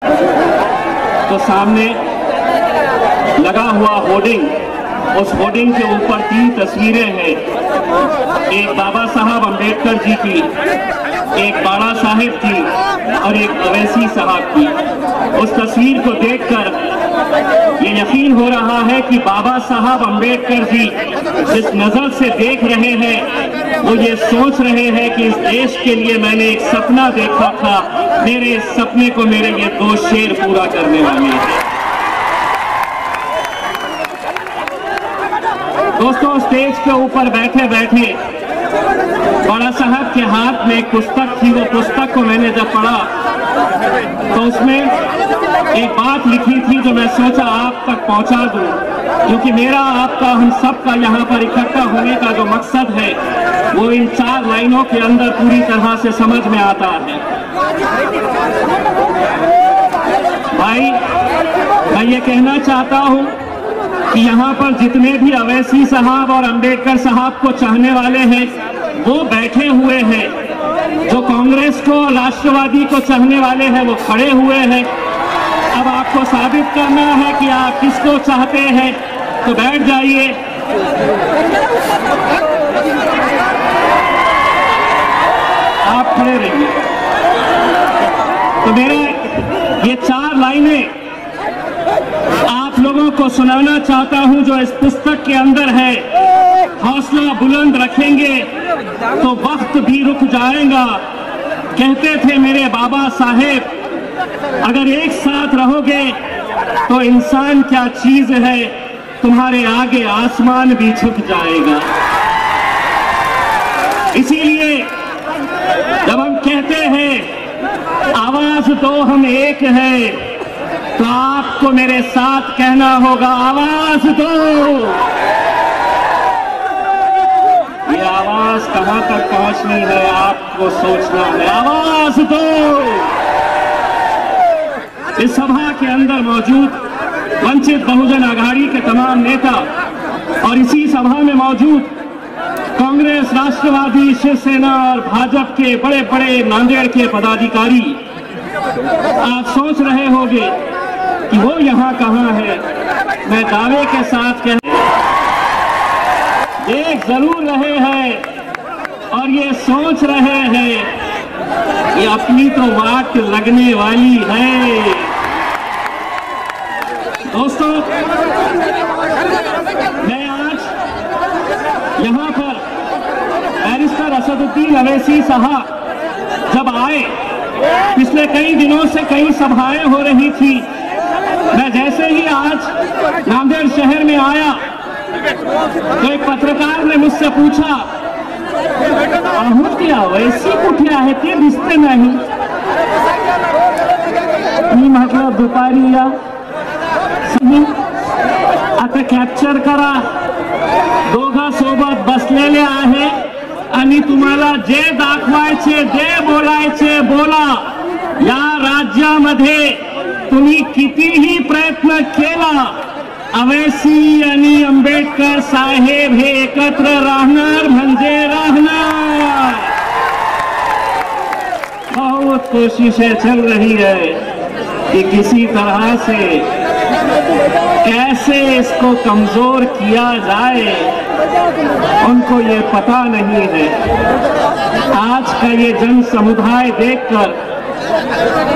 तो सामने लगा हुआ होर्डिंग, उस होर्डिंग के ऊपर 3 तस्वीरें हैं, एक बाबा साहब अम्बेडकर जी की, एक बाड़ा साहेब की और एक अवैसी साहब की। उस तस्वीर को देखकर ये यकीन हो रहा है कि बाबा साहब अम्बेडकर जी जिस नजर से देख रहे हैं वो ये सोच रहे हैं कि इस देश के लिए मैंने एक सपना देखा था, मेरे इस सपने को मेरे ये 2 शेर पूरा करने वाले हैं। दोस्तों, स्टेज के ऊपर बैठे बैठे बाड़ा साहब के हाथ में एक पुस्तक थी। वो पुस्तक को मैंने जब पढ़ा तो उसमें एक बात लिखी थी जो मैं सोचा आप तक पहुंचा दूं, क्योंकि मेरा आपका हम सब का यहाँ पर इकट्ठा होने का जो मकसद है वो इन 4 लाइनों के अंदर पूरी तरह से समझ में आता है। भाई, मैं ये कहना चाहता हूँ कि यहाँ पर जितने भी अवैसी साहब और अम्बेडकर साहब को चाहने वाले हैं वो बैठे हुए हैं, जो कांग्रेस को राष्ट्रवादी को चाहने वाले हैं वो खड़े हुए हैं। अब आपको साबित करना है कि आप किसको चाहते हैं, तो बैठ जाइए। आप खड़े रहिए। तो मेरा ये 4 लाइनें आप लोगों को सुनाना चाहता हूं जो इस पुस्तक के अंदर है। हौसला बुलंद रखेंगे तो वक्त भी रुक जाएगा। कहते थे मेरे बाबा साहेब, अगर एक साथ रहोगे तो इंसान क्या चीज है, तुम्हारे आगे आसमान भी झुक जाएगा। इसीलिए जब हम कहते हैं आवाज दो हम एक है, तो आपको मेरे साथ कहना होगा आवाज दो। ये आवाज कहां तक पहुंचनी है आपको सोचना है। आवाज दो। इस सभा के अंदर मौजूद वंचित बहुजन आघाड़ी के तमाम नेता और इसी सभा में मौजूद कांग्रेस, राष्ट्रवादी, शिवसेना और भाजपा के बड़े बड़े नांदेड़ के पदाधिकारी, आप सोच रहे होंगे कि वो यहाँ कहाँ है। मैं दावे के साथ देख जरूर रहे हैं और ये सोच रहे हैं कि अपनी तो वाट लगने वाली है। दोस्तों, मैं आज यहाँ पर बैरिस्टर असदुद्दीन अवैसी साहब जब आए, पिछले कई दिनों से कई सभाएं हो रही थी। मैं जैसे ही आज नांदेड़ शहर में आया तो एक पत्रकार ने मुझसे पूछा, क्या वैसी कुठे आहे ते दिसते नहीं। मी म्हटलं दुपारी या आता कॅप्चर करा, दोघं सोबत बसलेले आहे आणि तुम्हाला जे दाखवायचे, जे बोलायचे बोला। या राज्यामध्ये तुम्ही कितीही प्रयत्न केला, अवैसी आणि अम्बेडकर साहेब हे एकत्र राहणार म्हणजे राहणार। बहुत कोशिशें चल रही है कि किसी तरह से कैसे इसको कमजोर किया जाए, उनको ये पता नहीं है। आज का ये जन समुदाय देखकर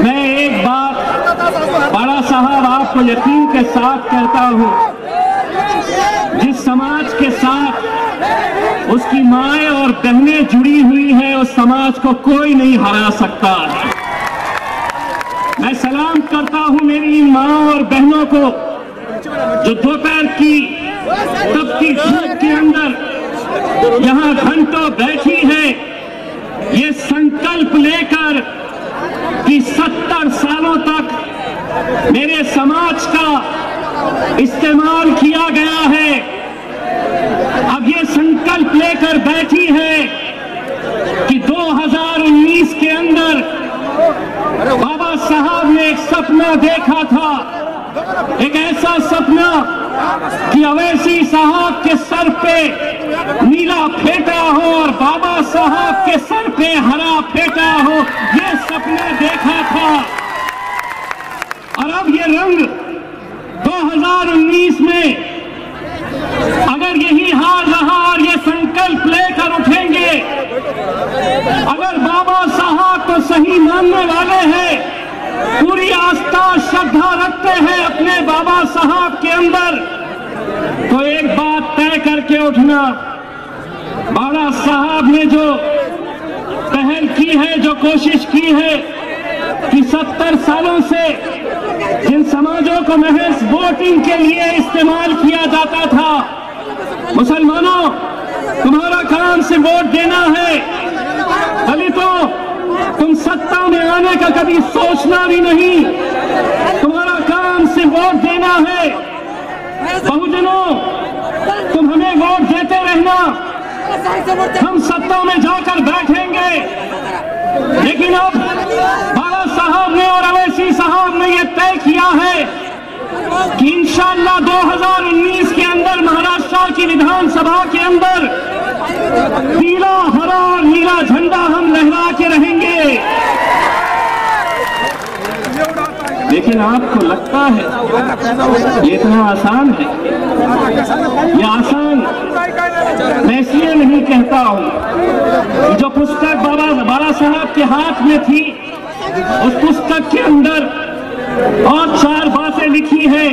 मैं एक बात बाड़ा साहब आपको यकीन के साथ कहता हूं, जिस समाज के साथ उसकी माएं और बहनें जुड़ी हुई हैं उस समाज को कोई नहीं हरा सकता। मैं सलाम करता हूं मेरी इन मां और बहनों को जो दोपहर की तपती धूप के अंदर यहां घंटों बैठी है, ये संकल्प लेकर कि 70 सालों तक मेरे समाज का इस्तेमाल किया गया है। अब ये संकल्प लेकर बैठी है कि 2019 के अंदर बाबा साहब ने एक सपना देखा था, एक ऐसा सपना कि अवैसी साहब के सर पे नीला फेटा हो और बाबा साहब के सर पे हरा फेटा हो। ये सपना देखा था। और अब ये रंग 2019 में अगर यही हाल रहा और ये संकल्प लेकर उठेंगे, अगर बाबा साहब को सही मानने वाले हैं, पूरी आस्था श्रद्धा रखते हैं अपने बाबा साहब के अंदर, तो एक बात तय करके उठना। बाबा साहब ने जो पहल की है, जो कोशिश की है कि 70 सालों से जिन समाजों को महज वोटिंग के लिए इस्तेमाल किया जाता था, मुसलमानों तुम्हारा काम से वोट देना है, दलितों तुम सत्ता में आने का कभी सोचना भी नहीं, तुम्हारा काम से वोट देना है, बहुजनों तुम हमें वोट देते रहना, हम सत्ता में जाकर बैठेंगे। लेकिन अब बाबा साहब ने और अवैसी साहब ने यह तय किया है कि इंशाअल्लाह 2019 के अंदर महाराष्ट्र की विधानसभा के अंदर पीला, हरा और नीला झंडा हम लहरा के रहेंगे। लेकिन आपको लगता है ये इतना आसान है? ये आसान मैं इसलिए नहीं कहता हूं, जो पुस्तक बाबा साहब के हाथ में थी, उस पुस्तक के अंदर और 4 बातें लिखी है।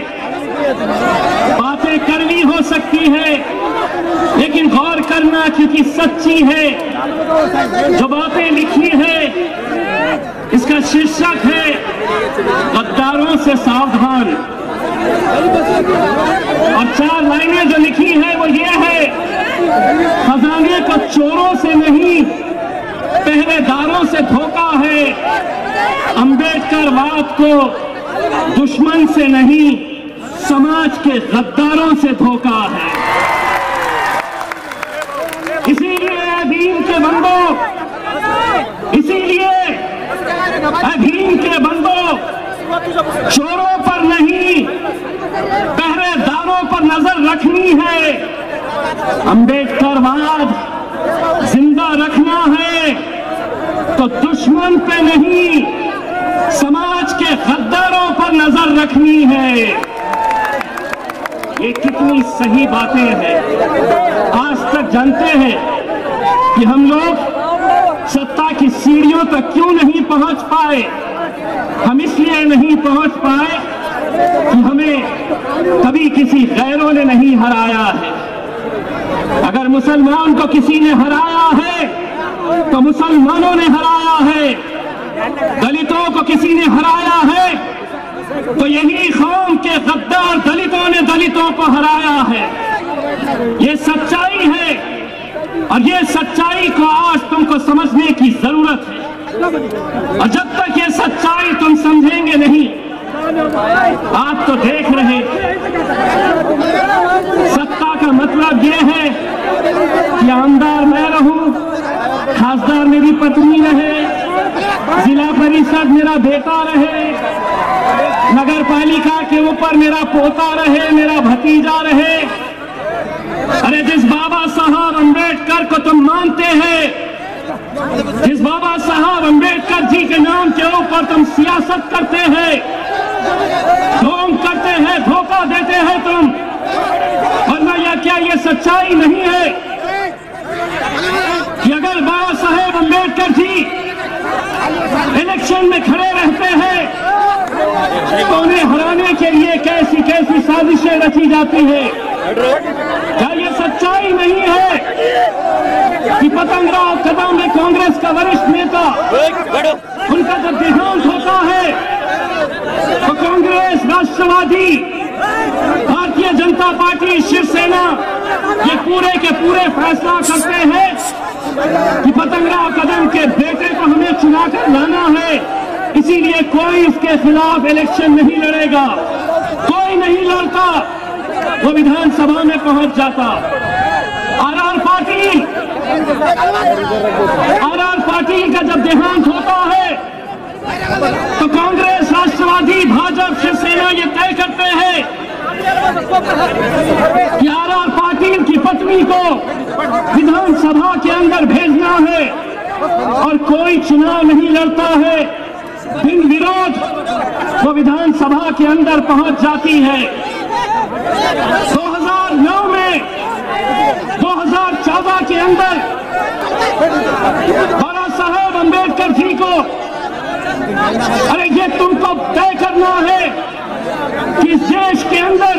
बातें कड़वी हो सकती है, लेकिन गौर करना क्योंकि सच्ची है। जो बातें लिखी है, इसका शीर्षक है गद्दारों से सावधान, और 4 लाइनें जो लिखी है वो ये है, खजाने को चोरों से नहीं पहरेदारों से धोखा है, अंबेडकरवाद को दुश्मन से नहीं समाज के गद्दारों से धोखा है। इसीलिए अधीन के बंदों, इसीलिए अधीन के बंदों, चोरों पर नहीं पहरेदारों पर नजर रखनी है। अंबेडकरवाद जिंदा रखना है तो दुश्मन पे नहीं समाज के गद्दारों पर नजर रखनी है। ये कितनी सही बातें हैं। आज तक जानते हैं कि हम लोग सत्ता की सीढ़ियों तक क्यों नहीं पहुंच पाए? हम इसलिए नहीं पहुंच पाए कि हमें कभी किसी गैरों ने नहीं हराया है। अगर मुसलमान को किसी ने हराया है तो मुसलमानों ने हराया है, दलितों को किसी ने हराया है तो यही कौम के गद्दार दलितों ने दलितों को हराया है। ये सच्चाई है और ये सच्चाई को आज तुमको समझने की जरूरत है। और जब तक ये सच्चाई तुम समझेंगे नहीं, आप तो देख रहे सत्ता का मतलब ये है कि आमदार मैं रहूं, खासदार मेरी पत्नी रहे, जिला परिषद मेरा बेटा रहे, नगर पालिका के ऊपर मेरा पोता रहे, मेरा भतीजा रहे। अरे जिस बाबा साहब अम्बेडकर को तुम मानते हैं, जिस बाबा साहब अम्बेडकर जी के नाम के ऊपर तुम सियासत करते हैं, ढोंग करते हैं, धोखा देते हैं तुम, वरना यह क्या ये सच्चाई नहीं है कि अगर बाबा साहेब अम्बेडकर जी इलेक्शन में खड़े रहते हैं तो उन्हें हराने के लिए कैसी कैसी साजिशें रची जाती है? क्या ये सच्चाई नहीं है कि पतंगराव कदम में कांग्रेस का वरिष्ठ नेता, उनका जब देहांत होता है तो कांग्रेस, राष्ट्रवादी, भारतीय जनता पार्टी, शिवसेना ये पूरे के पूरे फैसला करते हैं कि पतंगराव कदम के बेटे को हमें चुनाकर लाना है, इसीलिए कोई इसके खिलाफ इलेक्शन नहीं लड़ेगा। कोई नहीं लड़ता, वो विधानसभा में पहुंच जाता। आर पाटिल का जब देहांत होता है तो कांग्रेस, राष्ट्रवादी, भाजपा, शिवसेना ये तय करते हैं कि आर पाटिल की पत्नी को विधानसभा के अंदर भेजना है और कोई चुनाव नहीं लड़ता है। बिन विरोध वो विधानसभा के अंदर पहुंच जाती है। 2009 में 2014 के अंदर बाबा साहेब अंबेडकर जी को, अरे ये तुमको तय करना है कि इस देश के अंदर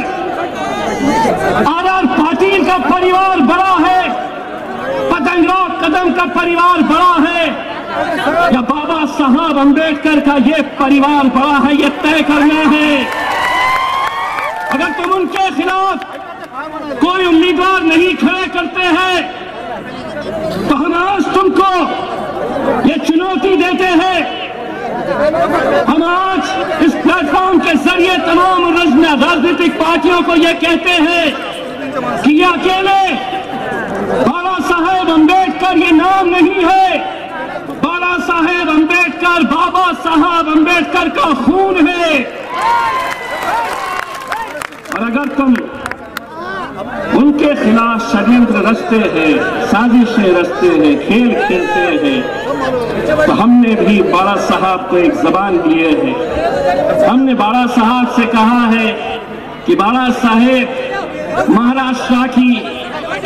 आर पाटिल का परिवार बड़ा है, पतंगराव कदम का परिवार बड़ा है, या बाबा साहब अंबेडकर का ये परिवार बड़ा है, ये तय करना है। अगर तुम उनके खिलाफ कोई उम्मीदवार नहीं खड़े करते हैं तो हम आज तुमको ये चुनौती देते हैं। हम आज इस प्लेटफॉर्म के जरिए तमाम राजनीतिक पार्टियों को ये कहते हैं कि ये अकेले बाबा साहेब अंबेडकर ये नाम नहीं है, बाबा साहेब अंबेडकर बाबा साहब अंबेडकर का खून है। और अगर तुम उनके खिलाफ षड्यंत्र रचते हैं, साजिशें रचते हैं, खेल खेलते हैं, तो हमने भी बाला साहब को एक जबान दिए है। हमने बाला साहब से कहा है कि बाला साहेब महाराष्ट्र की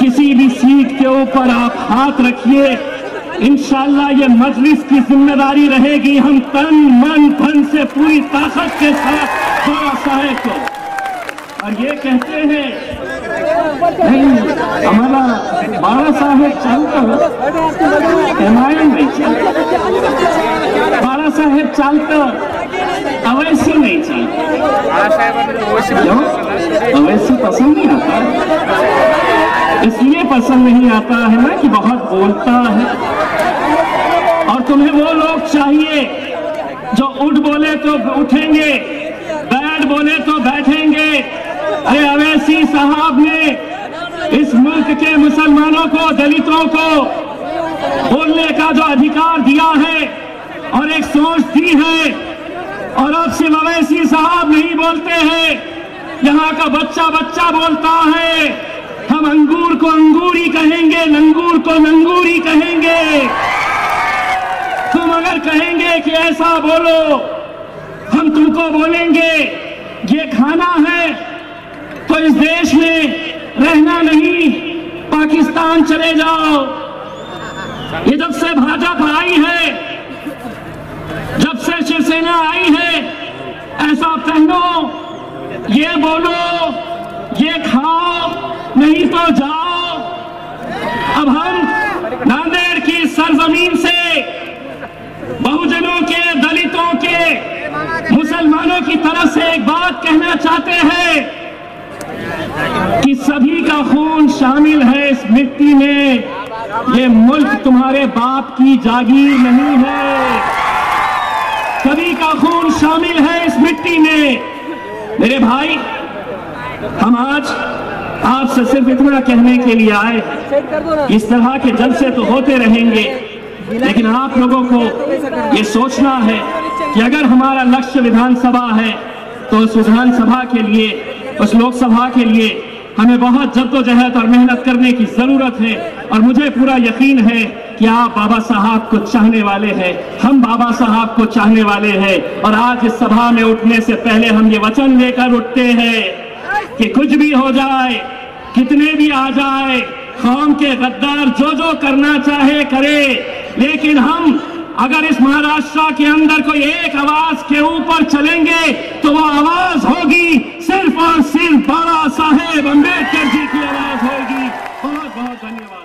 किसी भी सीट के ऊपर आप हाथ रखिए, इंशाअल्लाह ये मजलिस की जिम्मेदारी रहेगी। हम तन मन धन से पूरी ताकत के साथ बाला साहेब को, और ये कहते हैं नहीं हमारा बाला साहेब चालता एमआईएम नहीं चलता, बाला साहेब चालता अवैसी नहीं चलता। क्यों अवैसी पसंद नहीं आता? इसलिए पसंद नहीं आता है ना कि बहुत बोलता है, और तुम्हें वो लोग चाहिए जो उठ बोले तो उठेंगे, बैठ बोले तो बैठेंगे। अरे अवैसी साहब ने इस मुल्क के मुसलमानों को, दलितों को बोलने का जो अधिकार दिया है और एक सोच दी है, और अब सिर्फ अवैसी साहब नहीं बोलते हैं, यहाँ का बच्चा बच्चा बोलता है। हम अंगूर को अंगूरी कहेंगे, लंगूर को लंगूरी कहेंगे। तुम अगर कहेंगे कि ऐसा बोलो, हम तुमको बोलेंगे ये खाना है तो इस देश में रहना नहीं, पाकिस्तान चले जाओ। ये जब से भाजपा आई है, जब से शिवसेना आई है, ऐसा पहनो, ये बोलो, ये खाओ, नहीं तो जाओ। अब हम नांदेड़ की सरजमीन से बहुजनों के, दलितों के, मुसलमानों की तरफ से एक बात कहना चाहते हैं कि सभी का खून शामिल है इस मिट्टी में। ये मुल्क तुम्हारे बाप की जागीर नहीं है, सभी का खून शामिल है इस मिट्टी में। मेरे भाई, हम आज आपसे सिर्फ इतना कहने के लिए आए, इस तरह के जलसे तो होते रहेंगे, लेकिन आप लोगों को ये सोचना है कि अगर हमारा लक्ष्य विधानसभा है तो उस विधानसभा के लिए, उस लोकसभा के लिए हमें बहुत जद्दोजहद और मेहनत करने की जरूरत है। और मुझे पूरा यकीन है कि आप बाबा साहब को चाहने वाले हैं, हम बाबा साहब को चाहने वाले हैं। और आज इस सभा में उठने से पहले हम ये वचन लेकर उठते हैं कि कुछ भी हो जाए, कितने भी आ जाए, कौम के गद्दार जो करना चाहे करे, लेकिन हम अगर इस महाराष्ट्र के अंदर कोई एक आवाज के ऊपर चलेंगे तो वो आवाज होगी सिर्फ और सिर्फ बाबा साहेब अंबेडकर जी की आवाज होगी। बहुत बहुत धन्यवाद।